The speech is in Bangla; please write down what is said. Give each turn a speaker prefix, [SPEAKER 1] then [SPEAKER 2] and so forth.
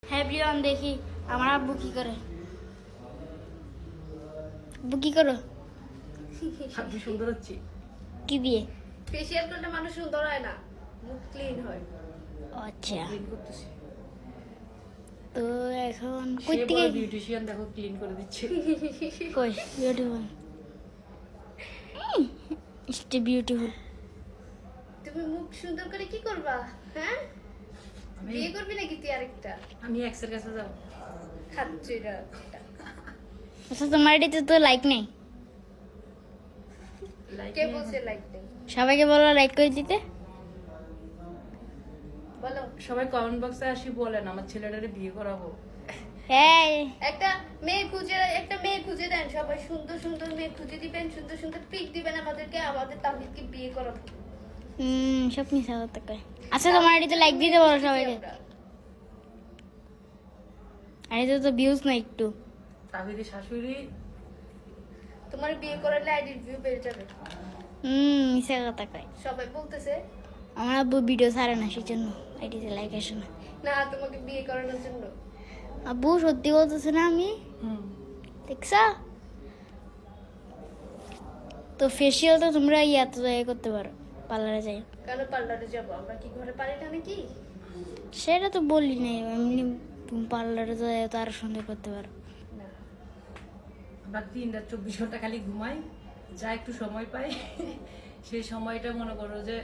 [SPEAKER 1] হ্যাঁ প্রিয়ন, দেখি আমার আব্বু কি করে। আব্বু কি করো?
[SPEAKER 2] আপনি সুন্দর হচ্ছে।
[SPEAKER 1] কি দিয়ে?
[SPEAKER 3] ফেসিয়াল করলে মানুষ সুন্দর হয় না, মুখ ক্লিন হয়।
[SPEAKER 1] আচ্ছা,
[SPEAKER 2] ক্লিন করতেছে।
[SPEAKER 1] তো এখন কই
[SPEAKER 2] সে
[SPEAKER 1] থেকে
[SPEAKER 2] বড় বিউটিশিয়ান, দেখো ক্লিন করে দিচ্ছে।
[SPEAKER 1] কই বিউটিফুল, স্টে বিউটিফুল।
[SPEAKER 3] তুমি মুখ সুন্দর করে কি করবা? হ্যাঁ,
[SPEAKER 2] আমি
[SPEAKER 3] বিয়ে করবি নাকি তুই আরেকটা?
[SPEAKER 2] আমি এক্সের কাছে যাব।
[SPEAKER 3] খাচ্ছি না।
[SPEAKER 1] আচ্ছা, তোমার এটাতে তো লাইক নেই।
[SPEAKER 2] লাইক
[SPEAKER 3] কে বলছে লাইক নেই?
[SPEAKER 1] সবাইকে বলো লাইক করে দিতে।
[SPEAKER 3] বলো।
[SPEAKER 2] সবাই কমেন্ট বক্সে আসি বলেন আমার ছেলেটারে বিয়ে করাবো।
[SPEAKER 1] হ্যাঁ,
[SPEAKER 3] একটা মেয়ে খুঁজে দেন, সবাই সুন্দর সুন্দর মেয়ে খুঁজে দিবেন, সুন্দর সুন্দর পিক দিবেন আমাদেরকে, আমাদের তাহিদকে বিয়ে করাবো।
[SPEAKER 1] সব মিশা করতে কয়। আচ্ছা, তোমার এটাতে লাইক দিতে বলো সবাইকে। আর এটাতে তো ভিউজ নাই একটু।
[SPEAKER 2] তাহিদের শাশুড়ি
[SPEAKER 3] তোমার বিয়ে করালে আইডির ভিউ বেড়ে যাবে।
[SPEAKER 1] মিশা কথা কয়।
[SPEAKER 3] সবাই বলতেছে
[SPEAKER 1] আমার আব্বু ভিডিও ছাড়ে না, সেই জন্য আইডিতে লাইক আসে না।
[SPEAKER 3] না তোমাকে বিয়ে করানোর জন্য।
[SPEAKER 1] আব্বু সত্যি বলতেছে না, আমি দেখছা তো। ফেসিয়াল তো তোমরা ইয়াতে যাই করতে পারো, পার্লারে যাই।
[SPEAKER 3] কেন পার্লারে যাবো? আমরা কি ঘরে পারি না নাকি?
[SPEAKER 1] সেটা তো বলি নাই, এমনি পার্লারে যাই তো আরো সুন্দর করতে পারো।
[SPEAKER 3] না,
[SPEAKER 2] আমরা 3 রাত 24 ঘন্টা খালি ঘুমাই, যা একটু সময় পাই সেই সময়টা মনে করো যে